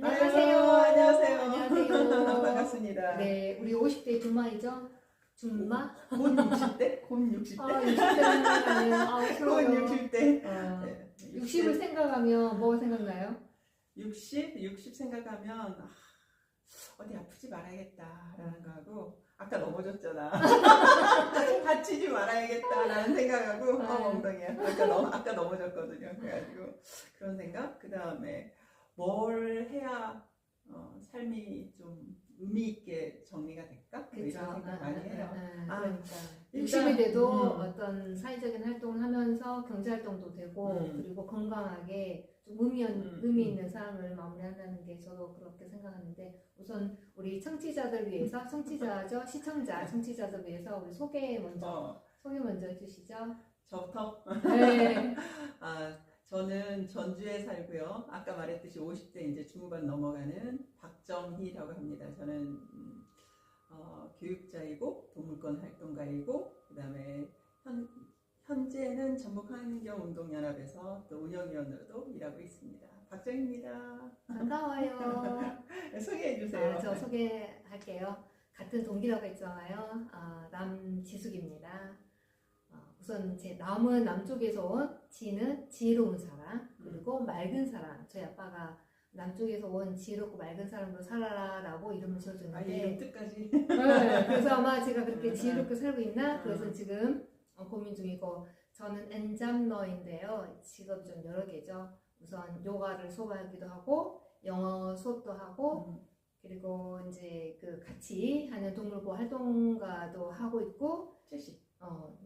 안녕하세요. 안녕하세요. 안녕하세요. 반갑습니다. 네, 우리 50대 준마이죠? 준마? 곧 60대? 곧 60대? 60대는 생각하면 곧 서러워요. 60대? 네, 60을 생각하면 뭐가 생각나요? 60 생각하면 어디 아프지 말아야겠다라는 거하고 아까 넘어졌잖아. 다치지 말아야겠다라는 생각하고 엉덩이야. 아까 넘어졌거든요. 그래가지고 그런 생각. 그 다음에 뭘 해야 삶이 좀 의미 있게 정리가 될까? 뭐 이런 생각 많이 해요. 그러니까 일단, 60이 돼도 어떤 사회적인 활동을 하면서 경제활동도 되고 그리고 건강하게 좀 의미 있는 삶을 마무리한다는 게 저도 그렇게 생각하는데, 우선 우리 청취자들 위해서, 청취자죠? 시청자, 청취자들 위해서 우리 소개 먼저 해주시죠. 저부터? 네. 저는 전주에 살고요. 아까 말했듯이 50대 이제 중후반 넘어가는 박정희라고 합니다. 저는 교육자이고 동물권 활동가이고 그다음에 현재는 전북환경운동연합에서 또 운영위원으로도 일하고 있습니다. 박정희입니다. 반가워요. 소개해 주세요. 저 소개할게요. 같은 동기라고 했잖아요. 남지숙입니다. 우선 제 남은 남쪽에서 온, 지는 지혜로운 사람, 그리고 맑은 사람. 저희 아빠가 남쪽에서 온 지혜롭고 맑은 사람으로 살아라 라고 이름을 지어줬는데, 이름 뜻까지. 네, 그래서 아마 제가 그렇게 지혜롭게 살고 있나? 그래서 지금 고민 중이고, 저는 엔잡러인데요. 직업이 좀 여러 개죠. 우선 요가를 수업하기도 하고, 영어 수업도 하고, 그리고 이제 같이 하는 동물보호 활동가도 하고 있고,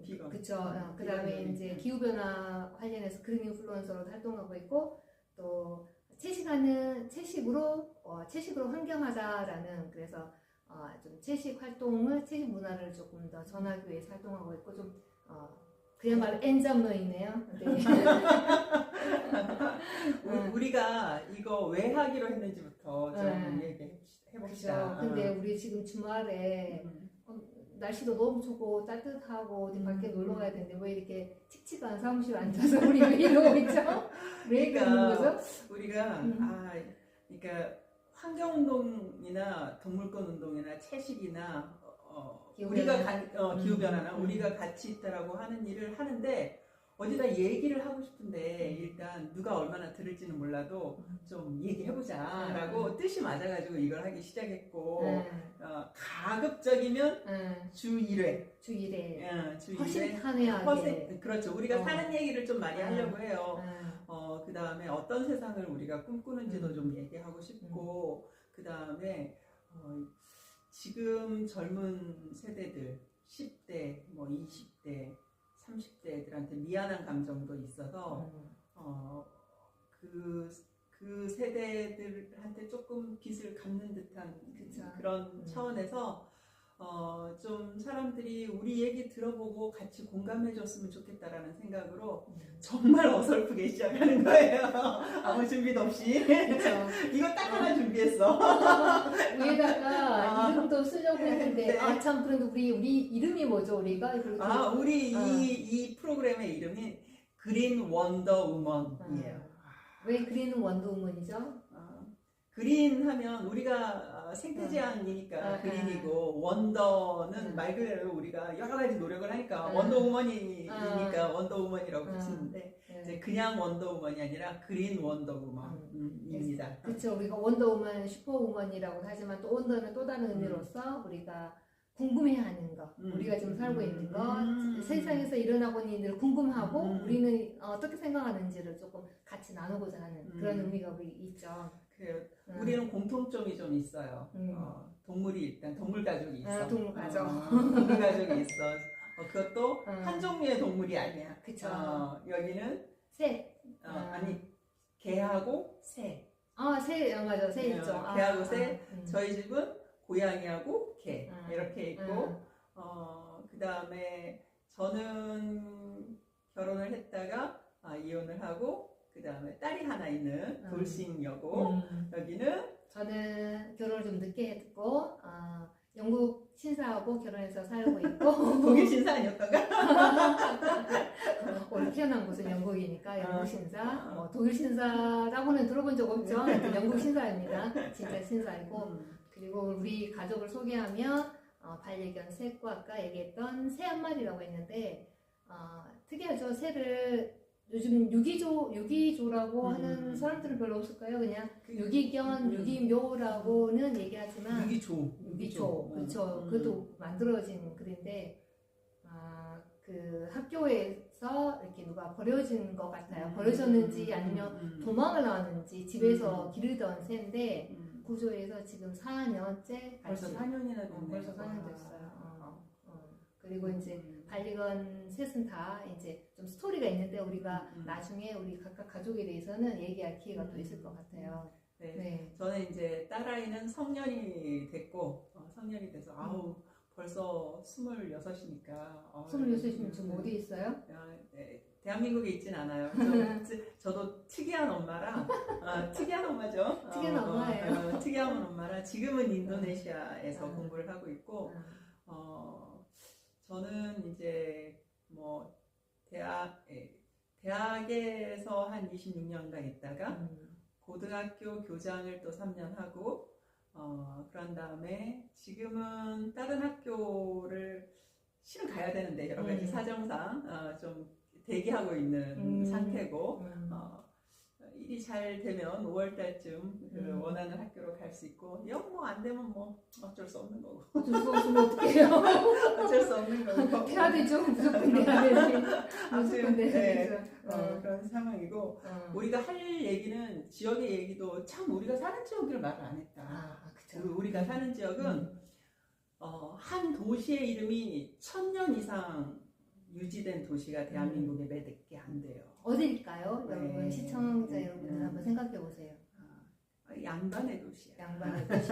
비건. 그쵸. 그 다음에 이제 기후변화 관련해서 그린 인플루언서로 활동하고 있고, 또 채식으로 환경하자라는, 그래서 좀 채식 문화를 조금 더 전하기 위해서 활동하고 있고, 좀 그야말로 엔잡러이네요. 네. 우리가 이거 왜 하기로 했는지부터 좀 얘기해 봅시다. 근데 우리 지금 주말에 날씨도 너무 좋고 따뜻하고 어디 밖에 놀러 가야 되는데 왜 이렇게 칙칙한 사무실 앉아서 우리 왜 이러고 있죠? 왜 그러는 거죠? 우리가 그러니까 환경운동이나 동물권운동이나 채식이나 기후변화나 우리가 같이 있다라고 하는 일을 하는데, 어디다 얘기를 하고 싶은데 일단 누가 얼마나 들을지는 몰라도 좀 얘기해보자 라고 뜻이 맞아가지고 이걸 하기 시작했고, 가급적이면 주 1회 주 1회 주 허심탄회하게, 그렇죠. 우리가 사는 얘기를 좀 많이 하려고 해요. 그 다음에 어떤 세상을 우리가 꿈꾸는지도 좀 얘기하고 싶고, 그 다음에 지금 젊은 세대들 10대, 20대, 30대 애들한테 미안한 감정도 있어서 그 세대들한테 조금 빚을 갚는 듯한 그런 차원에서 좀 사람들이 우리 얘기 들어보고 같이 공감해 줬으면 좋겠다라는 생각으로 정말 어설프게 시작하는 거예요. 아무 준비도 없이. 이거 딱 하나 준비했어. 위에다가 이름도 쓰려고 했는데, 네. 참, 그런데 우리 이름이 뭐죠, 우리가? 우리 이 프로그램의 이름이 그린 원더 우먼이에요. 왜 그린 원더우먼이죠? 그린 하면 우리가 생태지향이니까 그린이고, 원더는 말 그대로 우리가 여러 가지 노력을 하니까 원더우먼이니까 원더우먼이라고 붙이는데, 이제 그냥 원더우먼이 아니라 그린 원더우먼입니다. 그렇죠. 우리가 원더우먼, 슈퍼우먼이라고 하지만 또 원더는 또 다른 의미로서 우리가 궁금해하는 거, 우리가 지금 살고 있는 거, 세상에서 일어나고 있는 일을 궁금하고 우리는 어떻게 생각하는지를 조금 같이 나누고자 하는 그런 의미가 있죠. 그래요. 우리는 공통점이 좀 있어요. 동물이 일단 동물 가족이 있어. 동물 가족. 동물 가족이 있어. 그것도 한 종류의 동물이 아니야. 그쵸. 여기는 새. 아니, 개하고 새. 새, 맞아. 새 있죠. 개하고 새. 저희 집은 고양이하고 개 이렇게 있고, 그 다음에 저는 결혼을 했다가 이혼을 하고, 그 다음에 딸이 하나 있는 돌싱여고, 여기는 저는 결혼을 좀 늦게 했고 영국 신사하고 결혼해서 살고 있고 독일 신사 아니었던가? 원래 태어난 곳은 영국이니까 영국 신사, 뭐 독일 신사라고는 들어본 적 없죠. 하여튼 영국 신사입니다. 진짜 신사이고 그리고 우리 가족을 소개하면 반려견 셋과 아까 얘기했던 새 한 마리라고 했는데 특이하죠. 새를 요즘 유기조라고 하는 사람들은 별로 없을까요? 그냥 유기견, 유기묘라고는 얘기하지만 유기조 그렇죠. 그것도 만들어진 글인데 그 학교에서 이렇게 누가 버려진 것 같아요. 버려졌는지 아니면 도망을 나왔는지 집에서 기르던 새인데 구조해서 지금 4년째 벌써 4년이나 됐네요. 벌써 4년 됐어요. 그리고 이제 반려견 셋은 다 이제 좀 스토리가 있는데 우리가 나중에 우리 각각 가족에 대해서는 얘기할 기회가 또 있을 것 같아요. 네. 네. 저는 이제 딸아이는 성년이 됐고 성년이 돼서 아우 벌써 26이니까 26이면 지금 어디 있어요? 네. 대한민국에 있진 않아요. 저도 특이한 엄마라 특이한 엄마죠. 특이한 엄마예요. 특이한 엄마라 지금은 인도네시아에서 공부를 하고 있고 저는 이제 뭐 대학에서 한 26년간 있다가 고등학교 교장을 또 3년 하고 그런 다음에 지금은 다른 학교를 실은 가야 되는데 여러 가지 사정상 좀 대기하고 있는 상태고 일이 잘 되면 5월 달쯤 그 원하는 학교로 갈 수 있고 영 뭐 안 되면 뭐 어쩔 수 없는 거고 어쩔 수 없으면 어떡해요? 어쩔 수 없는 거고 해야 되죠. 무조건 해야 되지. 아무튼 네. 그런 상황이고 우리가 할 얘기는 지역의 얘기도 참 우리가 사는 지역을 말을 안 했다. 그쵸. 우리가 사는 지역은 한 도시의 이름이 1000년 이상 유지된 도시가 대한민국에 몇 개 안 돼요. 어딜까요? 네. 여러분 시청자 여러분들 한번 생각해 보세요. 양반의 도시야. 양반의 도시.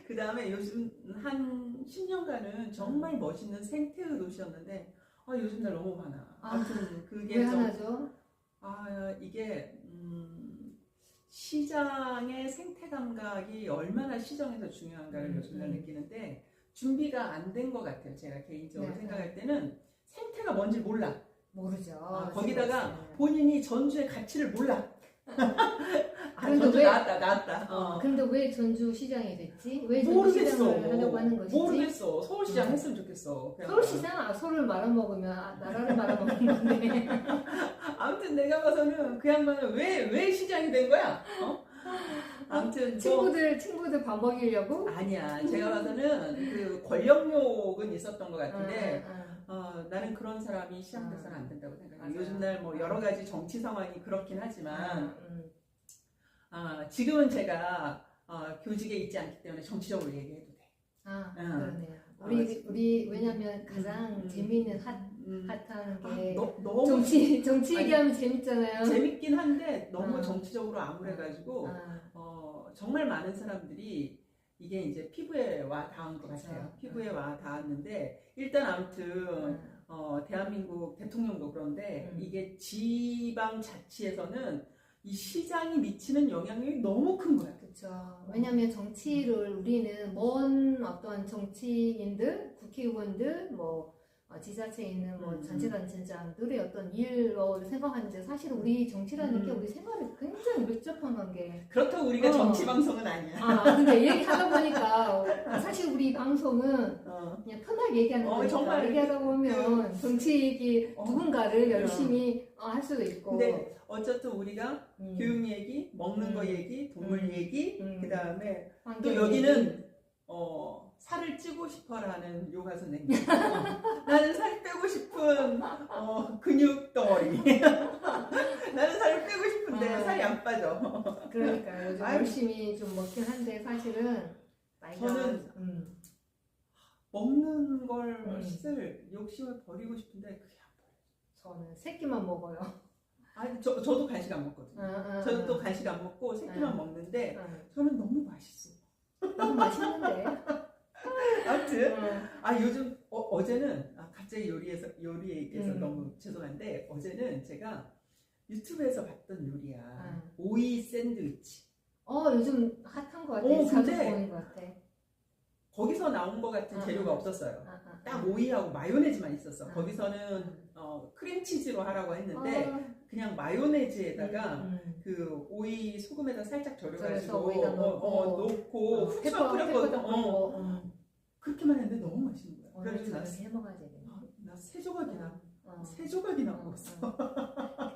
그 다음에 요즘 한 10년간은 정말 멋있는 생태의 도시였는데 요즘 날 너무 많아. 아무튼 그게 왜 하나죠? 이게 시장의 생태 감각이 얼마나 시정에서 중요한가를 요즘 날 느끼는데 준비가 안 된 것 같아요. 제가 개인적으로 생각할 때는 생태가 뭔지 몰라. 모르죠. 거기다가 본인이 전주의 가치를 몰라. 그런데 전주 왜 나왔다. 그런데 왜 전주 시장이 됐지? 왜 전주 모르겠어. 시장을 하려고 하는 것이지? 모르겠어. 서울시장 했으면 좋겠어. 서울시장 소를 말아먹으면 나라를 말아먹는 건데. 아무튼 내가 봐서는 그 양반은 왜 시장이 된 거야? 아무튼 친구들 밥 먹이려고? 아니야. 제가 봐서는 그 권력욕은 있었던 것 같은데 나는 그런 사람이 시장돼서는 안 된다고 생각해요. 요즘 날 뭐 여러 가지 정치 상황이 그렇긴 하지만 지금은 제가 교직에 있지 않기 때문에 정치적으로 얘기해도 돼. 그러네요. 우리 왜냐면 가장 재미있는 핫한 게 너무 정치 얘기하면 재밌잖아요. 재밌긴 한데 너무 정치적으로 암울해가지고 정말 많은 사람들이 이게 이제 피부에 와 닿은 것 같아요. 피부에 와 닿았는데 일단 아무튼 대한민국 대통령도 그런데 이게 지방자치에서는 이 시장이 미치는 영향력이 너무 큰 거야. 그렇죠. 왜냐하면 정치를 우리는 먼 어떤 정치인들, 국회의원들, 뭐 지자체에 있는 뭐 단체장들의 어떤 일로 생각하는데 사실 우리 정치라는 게 우리 생활에 굉장히 밀접한 게. 그렇다고 우리가 정치 방송은 아니야. 근데 얘기하다 보니까 사실 우리 방송은 그냥 편하게 얘기하는 거니까 정말 얘기하다 보면 정치 얘기 누군가를 열심히 할 수도 있고. 근데 어쨌든 우리가 교육 얘기, 먹는 거 얘기, 동물 얘기, 그 다음에 또 여기는 살을 찌고 싶어라는 요가 선생님. 나는 살 빼고 싶은 근육 덩어리. 나는 살을 빼고 싶은데 살이 안 빠져. 그러니까 요즘 열심히 좀 먹긴 한데 사실은 저는 먹는 걸 욕심을 버리고 싶은데 그게 안 버려요. 저는 새끼만 먹어요. 저도 간식 안 먹거든요. 저도 또 간식 안 먹고 새끼만 먹는데 저는 너무 맛있어. 너무 맛있는데. 아무튼 요즘 어제는 갑자기 요리 얘기해서 너무 죄송한데 어제는 제가 유튜브에서 봤던 요리야. 오이 샌드위치. 요즘 핫한 거 같아. 자주 보는 거 같아. 거기서 나온 것 같은 재료가 없었어요. 딱 오이하고 마요네즈만 있었어. 거기서는 크림치즈로 하라고 했는데 그냥 마요네즈에다가 그 오이 소금에다 살짝 절여가지고 넣고 후추만 뿌렸거든. 그렇게만 했는데 너무 맛있는 거야. 그래서 나 해먹어야 되겠네. 나 세 조각이나 세 조각이나 먹었어.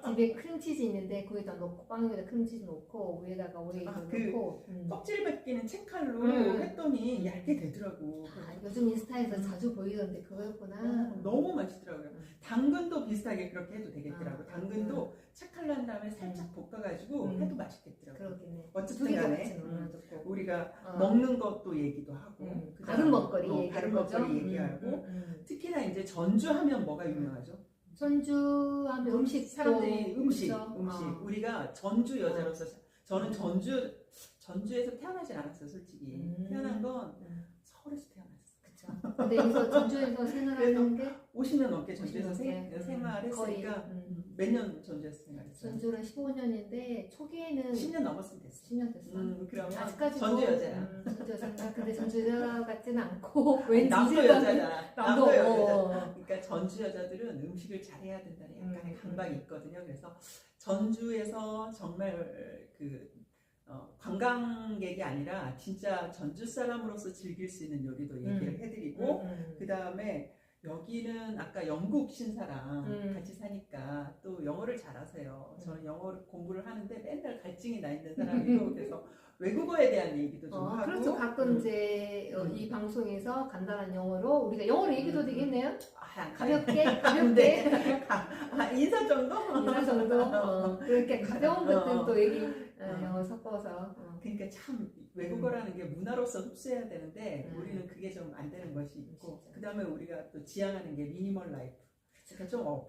집에 크림치즈 있는데 거기다 넣고 빵에다 크림치즈 넣고 위에다가 오이 넣고 껍질 벗기는 채칼로 했더니 얇게 되더라고. 요즘 인스타에서 자주 보이던데 그거였구나. 너무 맛있더라고요. 당근도 비슷하게 그렇게 해도 되겠더라고. 당근도 채칼로 한 다음에 살짝 볶아가지고 해도 맛있겠더라고. 그렇겠네. 어쨌든 간에 우리가 먹는 것도 얘기도 하고 다른 먹거리 얘기하고 특히나 이제 전주 하면 뭐가 유명하죠? 전주 하면 음식 사람들이 음식 우리가 전주 여자로서 저는 전주에서 태어나진 않았어요. 솔직히 태어난 건 서울에서 태어났어요. 그쵸. 근데 여기서 전주에서 생활하는 게 50년 넘게 전주에서 생활했으니까 몇 년 전주에서 생활했어요? 전주는 15년인데 초기에는 10년 넘었으면 됐어. 10년 됐어. 그러면 아직까지 전주 여자야. 전주 여자인가? 근데 전주 여자 같지는 않고 왠지 남도 여자잖아. 남도 여자잖아. 그러니까 전주 여자들은 음식을 잘해야 된다는 약간의 강박이 있거든요. 그래서 전주에서 정말 관광객이 아니라 진짜 전주 사람으로서 즐길 수 있는 요리도 얘기를 해드리고 그 다음에 여기는 아까 영국 신사랑 같이 사니까 또 영어를 잘하세요. 저는 영어를 공부를 하는데 맨날 갈증이 나 있는 사람이고 그래서 외국어에 대한 얘기도 좀 하고 그렇죠. 가끔 이제 이 방송에서 간단한 영어로 우리가 영어로 얘기도 되겠네요. 가볍게 인사 정도? 인사 정도 그렇게 가벼운 것들 또 얘기 영어 섞어서 그러니까 참 외국어라는 게 문화로서 흡수해야 되는데 우리는 그게 좀 안 되는 것이 있고 그 다음에 우리가 또 지향하는 게 미니멀 라이프 그러니까 좀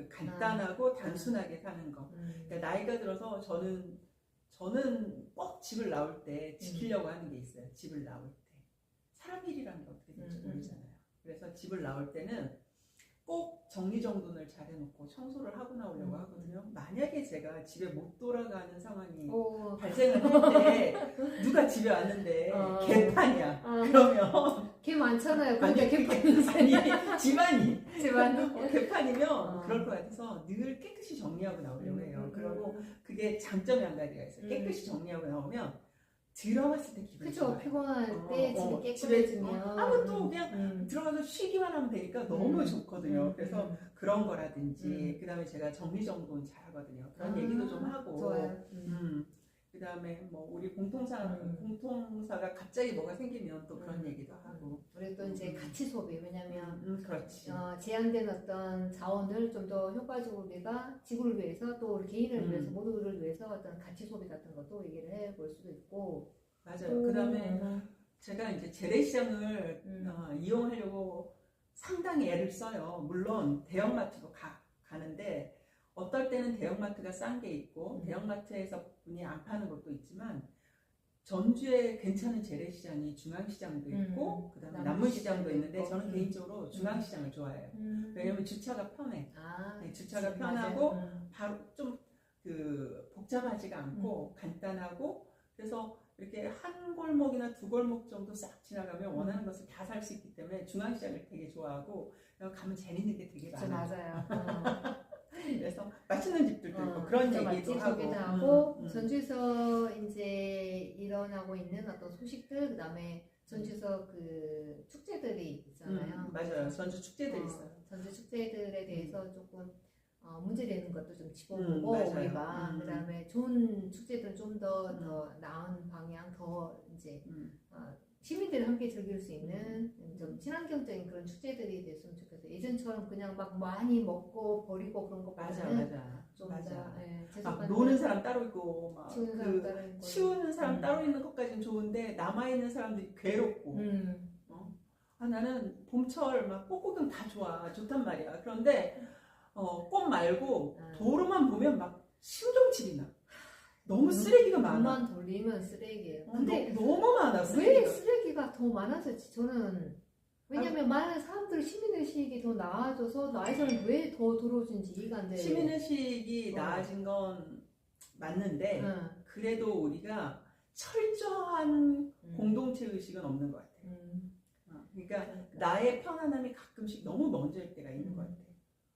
간단하고 단순하게 사는 거 그러니까 나이가 들어서 저는 꼭 집을 나올 때 지키려고 하는 게 있어요. 집을 나올 때 사람 일이라는 게 어떻게 될지 모르잖아요. 그래서 집을 나올 때는 꼭 정리정돈을 잘 해놓고 청소를 하고 나오려고 하거든요. 만약에 제가 집에 못 돌아가는 상황이 발생을 할 때 누가 집에 왔는데 개판이야. 그러면 개 많잖아요. 근데 개판이 집안이 개판이면 그럴 것 같아서 늘 깨끗이 정리하고 나오려고 해요. 그리고 그게 장점이 한 가지가 있어요. 깨끗이 정리하고 나오면 들어갔을 때 기분이 그쵸. 피곤할 때 집이 깨끗해지면 아무것도 그냥 들어가서 쉬기만 하면 되니까 너무 좋거든요. 그래서 그런 거라든지 그 다음에 제가 정리정돈 잘하거든요. 그런 얘기도 좀 하고 좋아요. 그 다음에 뭐 우리 공통사가 갑자기 뭐가 생기면 또 그런 얘기도 하고 우리 또 이제 가치 소비 왜냐면 그렇지. 제한된 어떤 자원을 좀 더 효과적으로 우리가 지구를 위해서 또 우리 개인을 위해서 모두를 위해서 어떤 가치 소비 같은 것도 얘기를 해볼 수도 있고 맞아요. 그 다음에 제가 이제 재래시장을 이용하려고 상당히 애를 써요. 물론 대형마트도 가는데 어떨 때는 대형마트가 싼 게 있고 대형마트에서 분이 안 파는 것도 있지만 전주에 괜찮은 재래시장이 중앙시장도 있고 그 다음에 남문시장도 있는데 저는 개인적으로 중앙시장을 좋아해요. 왜냐면 주차가 편해. 주차가 편하고 바로 좀 복잡하지가 않고 간단하고 그래서 이렇게 한 골목이나 두 골목 정도 싹 지나가면 원하는 것을 다 살 수 있기 때문에 중앙시장을 되게 좋아하고 가면 재밌는 게 되게 많아요. 맞아요. 그래서 맛있는 집들도 있고 그런 얘기도 하고 전주에서 이제 일어나고 있는 어떤 소식들 그다음에 전주에서 그 축제들이 있잖아요. 맞아요. 전주 축제들이 있어요. 전주 축제들에 대해서 조금 문제되는 것도 좀 짚어보고 우리가 그다음에 좋은 축제들은 좀 더 나은 방향 더 이제 시민들이 함께 즐길 수 있는 좀 친환경적인 그런 축제들이 됐으면 좋겠어요. 예전처럼 그냥 막 많이 먹고 버리고 그런 것보다는 맞아. 노는 사람 따로 있고 막 치우는 사람 따로 있는 것까지는 좋은데 남아 있는 사람들이 괴롭고. 나는 봄철 막 꽃구경 다 좋단 말이야. 그런데 꽃 말고 도로만 보면 막 신경질이 나. 너무 쓰레기가 많아. 눈만 돌리면 쓰레기예요. 근데 너무 많아. 쓰레기가. 왜 쓰레기가 더 많아졌지? 저는 왜냐면 많은 사람들 시민의식이 더 나아져서 나이서는 왜 더 들어오는지 이해가 안 돼요. 시민의식이 나아진 건 맞는데 그래도 우리가 철저한 공동체 의식은 없는 것 같아요. 그러니까 나의 편안함이 가끔씩 너무 먼저일 때가 있는 것 같아요.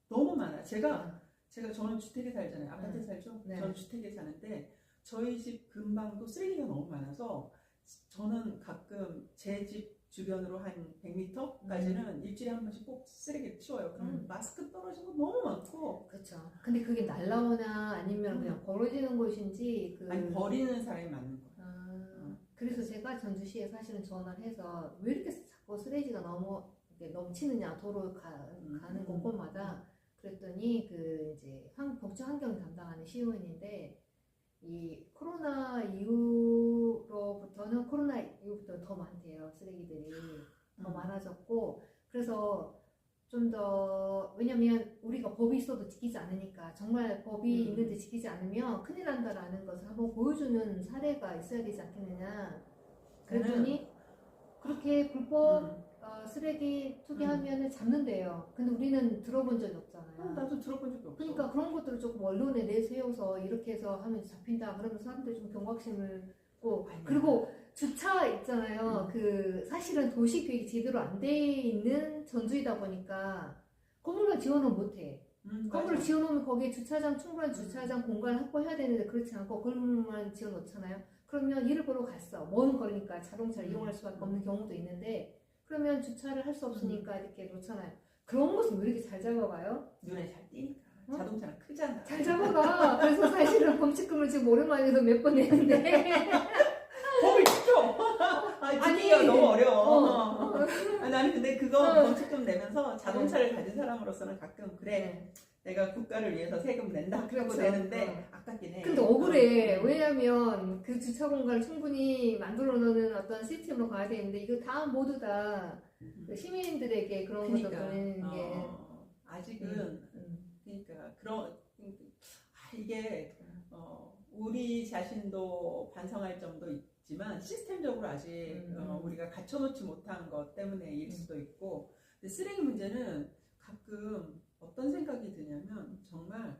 너무 많아. 저는 주택에 살잖아요. 아파트에 살죠. 네. 저는 주택에 사는데 저희 집 근방도 쓰레기가 너무 많아서 저는 가끔 제 집 주변으로 한 100m까지는 일주일에 한 번씩 꼭 쓰레기를 치워요. 그러면 마스크 떨어진 거 너무 많고. 그렇죠. 근데 그게 날라오나 아니면 그냥 벌어지는 것인지 아니 버리는 사람이 많은 거예요. 그래서 제가 전주시에 사실은 전화를 해서 왜 이렇게 자꾸 쓰레기가 넘치느냐 도로 가는 곳곳마다 그랬더니 그 이제 복지 환경 담당하는 시의원인데 이 코로나 이후부터 더 많대요. 쓰레기들이 더 많아졌고 그래서 좀 더 왜냐면 우리가 법이 있어도 지키지 않으니까 정말 법이 있는데 지키지 않으면 큰일 난다라는 것을 한번 보여주는 사례가 있어야 되지 않겠느냐. 그랬더니 그렇게 불법 쓰레기 투기하면 잡는데요. 근데 우리는 들어본 적이 없잖아요. 나도 들어본 적이 없어. 그러니까 그런 것들을 조금 언론에 내세워서 이렇게 해서 하면 잡힌다 그러면 사람들이 좀 경각심을 고 그리고 주차 있잖아요. 그 사실은 도시 계획이 제대로 안 돼 있는 전주이다 보니까 건물만 지어놓으면 못해. 건물을 지어놓으면 거기에 충분한 주차장 공간을 확보해야 되는데 그렇지 않고 건물만 지어놓잖아요. 그러면 일을 보러 갔어. 먼 거리니까 자동차를 이용할 수밖에 없는 경우도 있는데 그러면 주차를 할 수 없으니까 이렇게 놓잖아요. 그런 것은 왜 이렇게 잘 잡아가요? 눈에 잘 띄니까. 자동차는 크잖아. 잘 잡아가. 그래서 사실은 범칙금을 지금 오랜만에도 몇 번 내는데 법을 지켜. 지키기가 너무 어려워. 나는 근데 그거 범칙금 내면서 자동차를 가진 사람으로서는 가끔 그래. 내가 국가를 위해서 세금 낸다. 그러고 내는데 아깝긴 해. 근데 억울해. 왜냐면 그 주차 공간을 충분히 만들어 놓는 어떤 시스템으로 가야 되는데 이거 다 모두 다 시민들에게 그런 것도 보내는 게 아직은 그러니까 이게 우리 자신도 반성할 점도 있지만 시스템적으로 아직 우리가 갖춰놓지 못한 것 때문에일 수도 있고 근데 쓰레기 문제는 가끔 어떤 생각이 드냐면 정말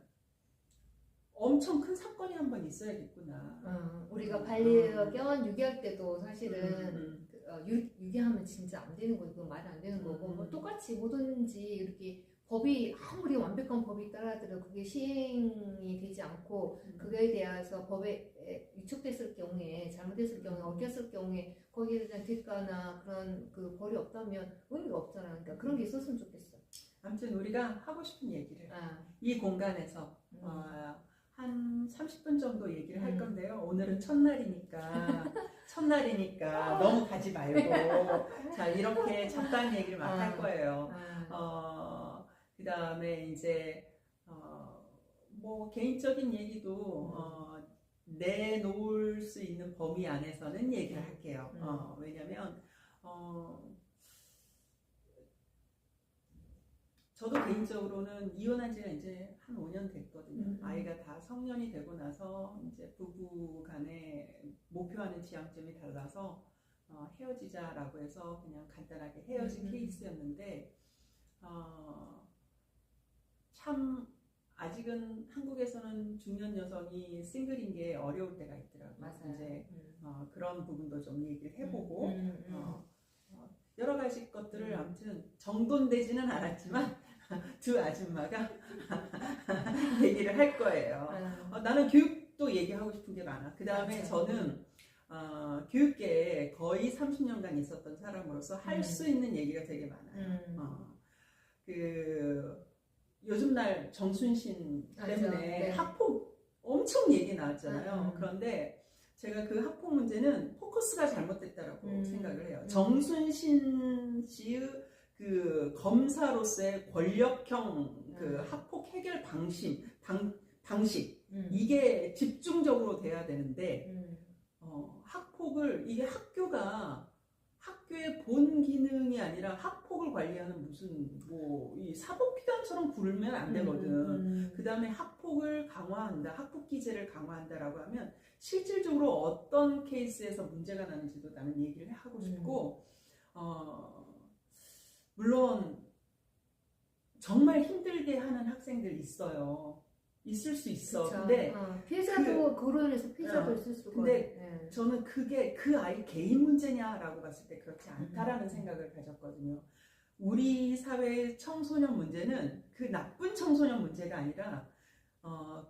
엄청 큰 사건이 한 번 있어야겠구나. 우리가 반려견 유기할 때도 사실은 유기하면 진짜 안 되는 거고 말이 안 되는 거고 뭐 똑같이 뭐든지 이렇게 법이 아무리 완벽한 법이 따라들어 그게 시행이 되지 않고 그거에 대해서 법에 위축됐을 경우에 잘못됐을 경우에 어겼을 경우에 거기에 대한 대가나 그런 그 벌이 없다면 의미가 없잖아요. 그러니까 그런 게 있었으면 좋겠어. 아무튼 우리가 하고 싶은 얘기를 이 공간에서 한 30분 정도 얘기를 할 건데요. 오늘은 첫날이니까 너무 가지 말고 자 이렇게 잡다한 얘기를 막 할 거예요. 그 다음에 이제 뭐 개인적인 얘기도 내놓을 수 있는 범위 안에서는 얘기를 할게요. 왜냐면 저도 개인적으로는 이혼한 지가 이제 한 5년 됐거든요. 아이가 다 성년이 되고 나서 이제 부부 간에 목표하는 지향점이 달라서 헤어지자라고 해서 그냥 간단하게 헤어진 케이스였는데 참 아직은 한국에서는 중년 여성이 싱글인 게 어려울 때가 있더라고요. 맞아요. 이제 그런 부분도 좀 얘기를 해보고 여러 가지 것들을 아무튼 정돈되지는 않았지만 두 아줌마가 얘기를 할 거예요. 나는 교육도 얘기하고 싶은 게 많아. 그 다음에 저는 교육계에 거의 30년간 있었던 사람으로서 할 수 있는 얘기가 되게 많아요. 요즘 날 정순신 때문에 학폭 엄청 얘기 나왔잖아요. 그런데 제가 그 학폭 문제는 포커스가 잘못됐다라고 생각을 해요. 정순신 씨의 그 검사로서의 권력형 그 학폭 해결 방식 이게 집중적으로 돼야 되는데 학폭을 이게 학교의 본 기능이 아니라 학폭을 관리하는 무슨 뭐 이 사법기관처럼 부르면 안 되거든. 그 다음에 학폭을 강화한다, 학폭 기제를 강화한다라고 하면 실질적으로 어떤 케이스에서 문제가 나는지도 나는 얘기를 하고 싶고 물론 정말 힘들게 하는 학생들 있어요. 있을 수 있어. 그쵸. 근데 피해자도 그로 인해서 피해자도 있을 수가 근데 네. 저는 그게 그 아이 개인 문제냐라고 봤을 때 그렇지 않다라는 생각을 가졌거든요. 우리 사회의 청소년 문제는 그 나쁜 청소년 문제가 아니라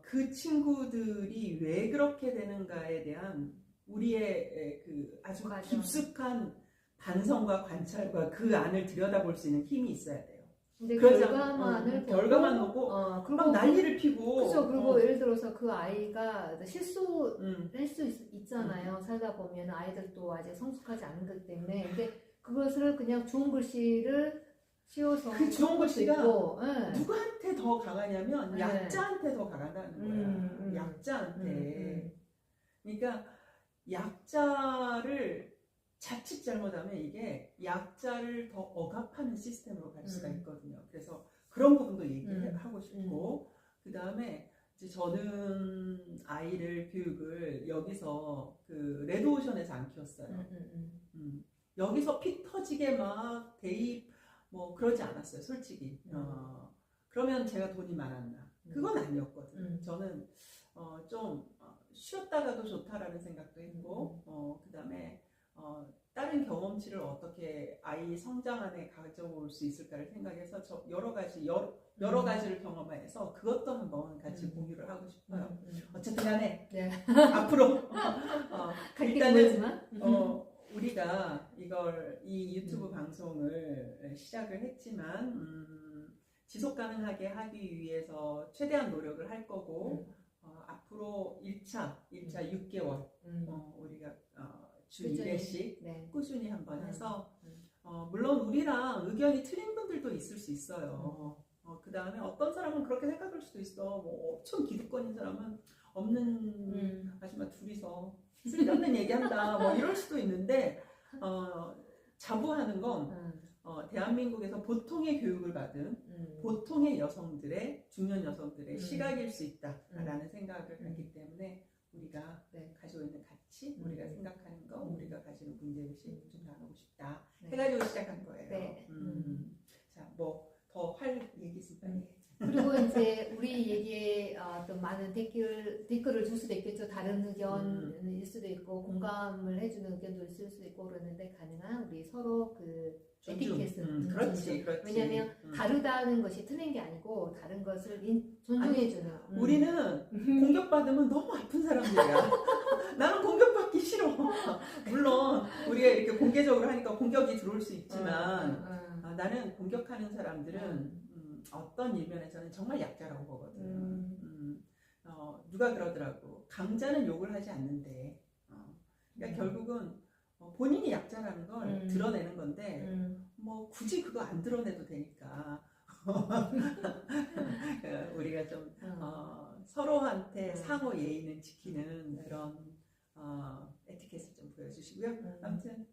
그 친구들이 왜 그렇게 되는가에 대한 우리의 그 아주 깊숙한 반성과 관찰과 그 안을 들여다볼 수 있는 힘이 있어야 돼요. 근데 결과만 보고 막 난리를 피고 그렇죠. 그리고 예를 들어서 그 아이가 실수할 수 있잖아요. 살다 보면 아이들도 아직 성숙하지 않은 거기 때문에 근데 그것을 그냥 좋은 글씨를 씌워서 그 좋은 글씨가 네. 누구한테 더 강하냐면 약자한테 더 강하다는 거야. 약자한테. 그러니까 약자를 자칫 잘못하면 이게 약자를 더 억압하는 시스템으로 갈 수가 있거든요. 그래서 그런 부분도 얘기하고 싶고 그 다음에 이제 저는 아이를 교육을 여기서 그 레드오션에서 안 키웠어요. 여기서 피 터지게 막 대입 뭐 그러지 않았어요, 솔직히. 그러면 제가 돈이 많았나? 그건 아니었거든요. 저는 좀 쉬었다가도 좋다라는 생각도 했고, 그 다음에 다른 경험치를 어떻게 아이 성장 안에 가져올 수 있을까를 생각해서 저 여러 가지를 경험해서 그것도 한번 같이 공유를 하고 싶어요. 어쨌든 간에 네. 앞으로 일단은 우리가 이 유튜브 방송을 시작을 했지만 지속 가능하게 하기 위해서 최대한 노력을 할 거고 앞으로 1차 6개월 우리가 주 1회씩 꾸준히 한번 해서 물론 우리랑 의견이 틀린 분들도 있을 수 있어요. 그 다음에 어떤 사람은 그렇게 생각할 수도 있어. 뭐 엄청 기득권인 사람은 없는 아줌마 둘이서 쓸데없는 얘기한다 뭐 이럴 수도 있는데 자부하는 건 대한민국에서 보통의 교육을 받은 보통의 여성들의 중년 여성들의 시각일 수 있다라는 생각을 하기 때문에 우리가 가지고 있는 가치, 우리가 생각하는 거, 우리가 가지는 문제의식 좀 나누고 싶다 해가지고 시작한 거예요. 자, 뭐 더 할 얘기 있을까요? 그리고 이제 우리 얘기에 또 많은 댓글을 줄 수도 있겠죠. 다른 의견일 수도 있고 공감을 해주는 의견도 있을 수도 있고 그러는데 가능한 우리 서로 그 에티켓은 그렇지. 왜냐하면 다르다는 것이 틀린 게 아니고 다른 것을 존중해주는. 우리는 공격받으면 너무 아픈 사람들이야. 나는 공격받기 싫어. 물론 우리가 이렇게 공개적으로 하니까 공격이 들어올 수 있지만 나는 공격하는 사람들은 어떤 일면에서는 정말 약자라고 보거든. 누가 그러더라고. 강자는 욕을 하지 않는데. 그러니까 결국은 본인이 약자라는 걸 드러내는 건데 뭐 굳이 그거 안 드러내도 되니까 우리가 좀 서로한테 상호 예의는 지키는 그런 에티켓을 좀 보여주시고요. 아무튼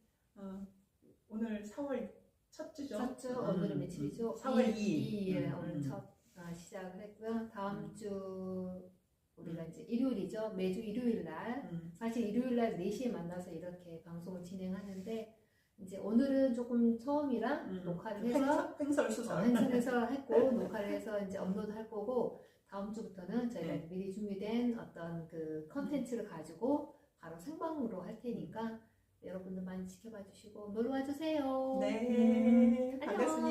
오늘 4월 첫 주죠. 첫 주 오늘은 며칠이죠? 4월 2일. 오늘 첫 시작을 했고요. 다음 주 우리가 이제 일요일이죠. 매주 일요일 날 사실 일요일 날 4시에 만나서 이렇게 방송을 진행하는데 이제 오늘은 조금 처음이라 녹화를 해서 행설수설 했고 녹화를 해서 이제 업로드할 거고 다음 주부터는 저희가 미리 준비된 어떤 그 컨텐츠를 가지고 바로 생방으로 할 테니까 여러분들 많이 지켜봐 주시고 놀러 와 주세요. 네, 반갑습니다.